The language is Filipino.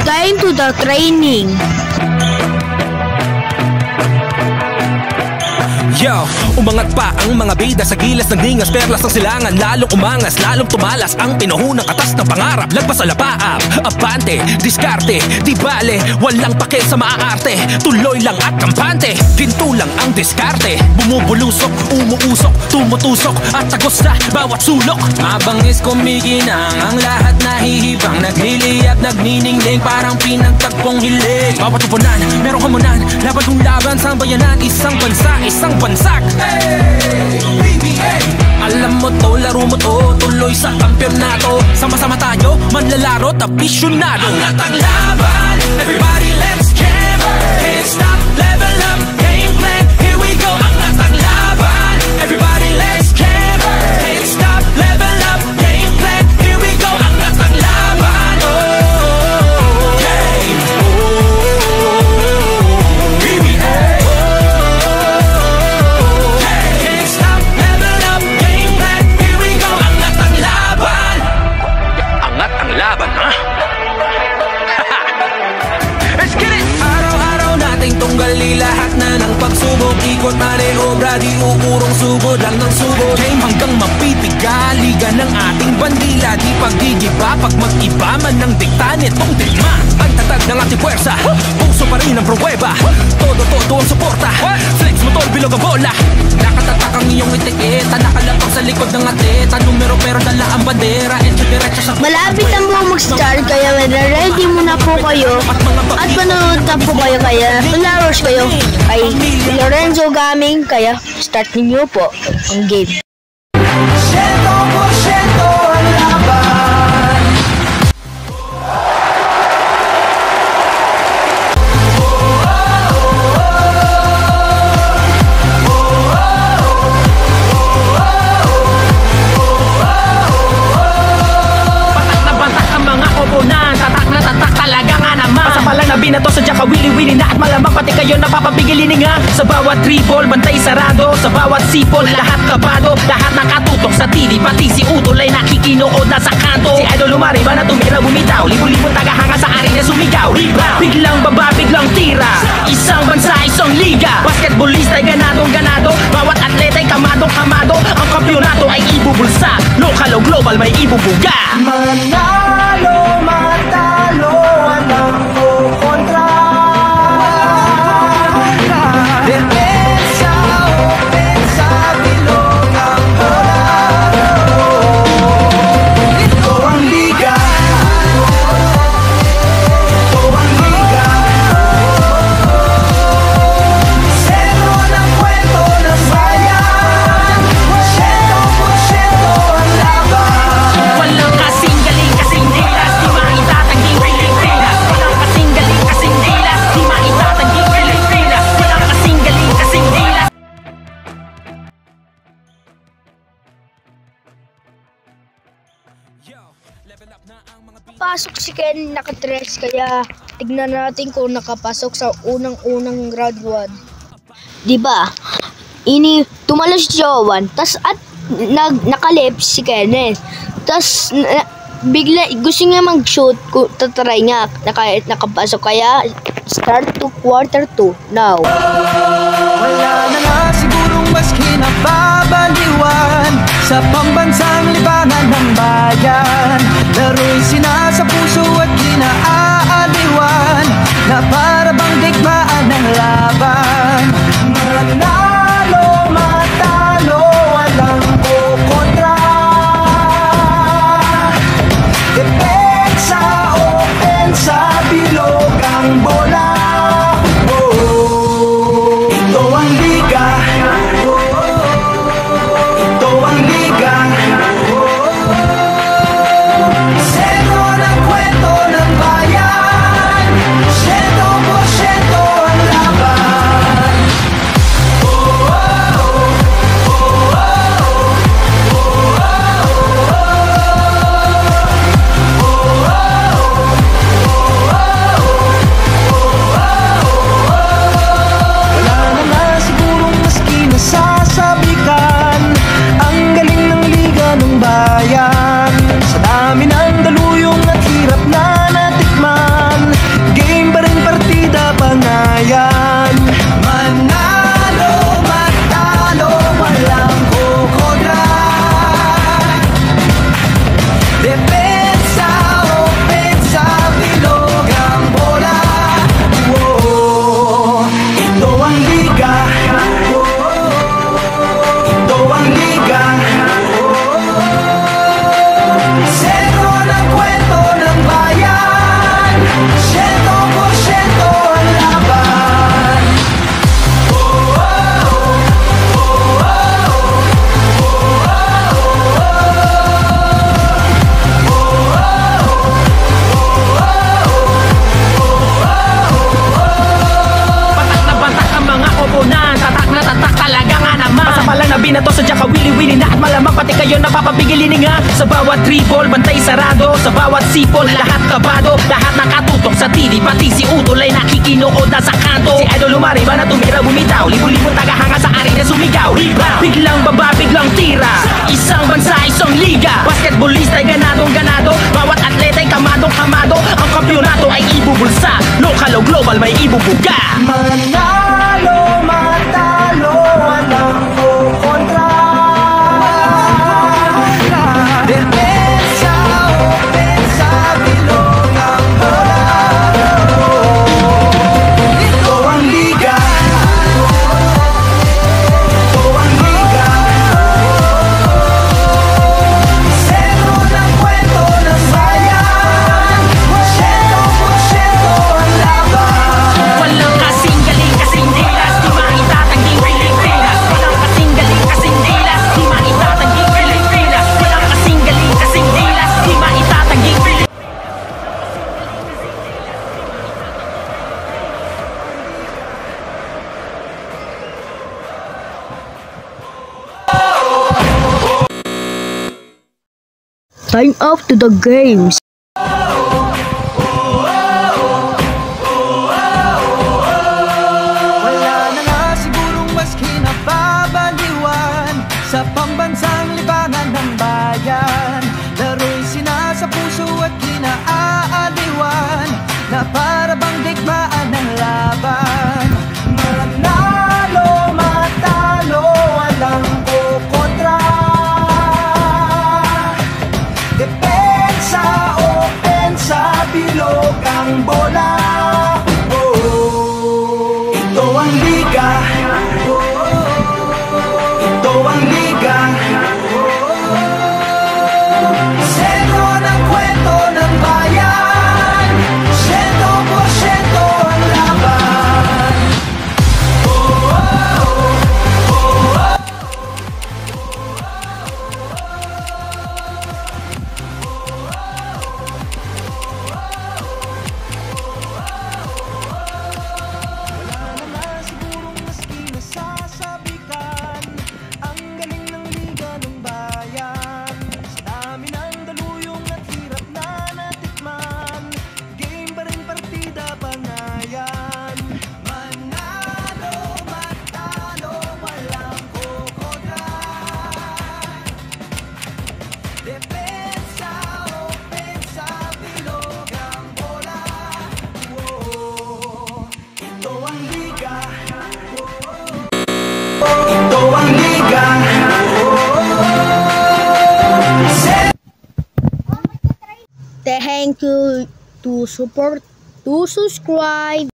Time to the training. Yo, umangat pa ang mga bida sa gilas ng ningas, perlas ng silangan, lalong umangas, lalong tumalas ang pinuhunang katas ng pangarap. Lagpas sa lapaap, abante, diskarte, di bale, walang pake sa maaarte. Tuloy lang at kampante, ginto lang ang diskarte. Bumubulusok, umuusok, tumutusok at tagos sa bawat sulok. Mabangis kumikinang ang lahat nahihibang, nagliliyab, nagniningning, parang pinagtagpong hilig. Bawat tupunan, merong hamunan, laban kong laban sa bayanan, isang bansa, isang bansak. Hey, PBA! Alam mo to, laro mo to, tuloy sa kampyonato. Sama-sama tayo, manlalaro, tapisyonado. Angat ang laban, everybody let's jam. Can't stop, level up, game plan, here we go. Angat ang laban, everybody let's jam. Can't stop, level up, game plan, here we go. Angat ang laban, oh, game, oh, PBA. Laban, ha? Let's get it! Araw-araw nating tunggali lahat na ng pagsubok. Ikot maniobra, di uurong sugod lang ng sugod. Game hanggang mapipigaligan ng ating bandila. Di paggigiba pag mag-iba man ng dikta nitong digma. Ang tatag ng ating puwersa, puso pa rin ang pruweba. Todo ang suporta, flex motor, bilog ang bola. Nakatatak ang iyong etiketa, nakalapang sa likod ng ateta. Numero pero dala ang bandera, diretso sa... Malapit na po mag-start, kaya ready muna po kayo. At manonood na po kayo, kaya followers kayo kay Lorenzo Gaming, kaya start niyo po ang game. 100% ang laban. Binato sa Jaka, wili-wili na at malamang pati kayo napapabigilin nga. Sa bawat dribble, bantay sarado. Sa bawat sipol, lahat kabado. Lahat nakatutok sa TV, pati si Utol ay nakikinood na sa kanto. Si Idol lumariba na tumira bumitaw, libo-libong tagahanga sa arena sumigaw. Rebound, biglang baba, biglang tira. Isang bansa, isang liga. Basketballista ay ganadong-ganado. Bawat atleta ay kamadong-kamado. Ang kampyonato ay ibubulsa. Local o global may ibubuga. Manalo, matalo, walang kontra. Depensa, opensa, bilog ang bola. Ito ang liga. Ito ang liga. Sentro ng kwento ng bayan. 100% ang laban. Walang kasing galing, kasing dilas, di maitatanggi Pilipinas. Walang kasing galing, kasing dilas, di maitatanggi Pilipinas. Walang kasing galing, kasing dilas. Pasok si Ken, nakatress, kaya tignan natin kung nakapasok sa unang-unang round 1. Diba? Tumalas si Jowan, tas at nakalip si Kenneth. Tas bigla gusto niya mag-shoot, tatry niya, nakapasok, kaya start to quarter 2 now. Wala na nga sigurong mas kinapabaliwan sa pambansang libangan ng bayan. Laro'y sinasa puso at ginaaaliwan na para bang digmaan ng laban. Manalo, matalo, walang kukontra. Depensa, opensa, bilog ang bola. Ito ang liga. Ito ang liga. Sentro ng kwento ng bayan. 100% ang laban. Sa bawat dribble, bantay sarado. Sa bawat sipol, lahat kabado. Lahat nakatutok sa TV, pati si Utol ay nakikinood na sa kanto. Si Idol lumariba na tumira bumitaw. Libo-libo tagahanga sa arena sumigaw. Rebound, biglang baba, biglang tira. Isang bansa, isang liga. Basketballista ay ganadong ganado. Bawat atleta ay kamadong kamado. Ang kampyonato ay ibubulsa. Local o global may ibubuga. Manalo, matalo, walang kukontra. Depensa, opensa, bilog ang bola. Ito ang liga. Ito ang liga. Sentro ng kwento ng bayan. 100% ang laban. Walang kasing galing, kasing dilas. Di maitatanging Pilipinas. Walang kasing galing, kasing dilas. Di maitatanging Pilipinas. Walang kasing galing, kasing dilas. Di maitatanging Pilipinas. Time up to the games. Wala na nga sigurong mas kinababaliwan sa pambansang libangan ng bayan. Laro'y sinasa puso at kinaaaliwan na para bang digmaan ng laban. Manalo, matalo, walang kukontra. Depensa, opensa, bilog ang bola. Ito ang liga. Ito ang liga. Sentro ng kwento ng bayan. 100% ang laban. Wala na sigurong mas kinasasabikan ang galing ng liga ng bayan. Sa dami ng daluyong at hirap na natikman, game pa rin partida pangayan. Manalo, matalo, walang kukontra. Depensa, opensa, bilog ang bola. Ito ang liga. Ito ang liga. Thank you to support, to subscribe.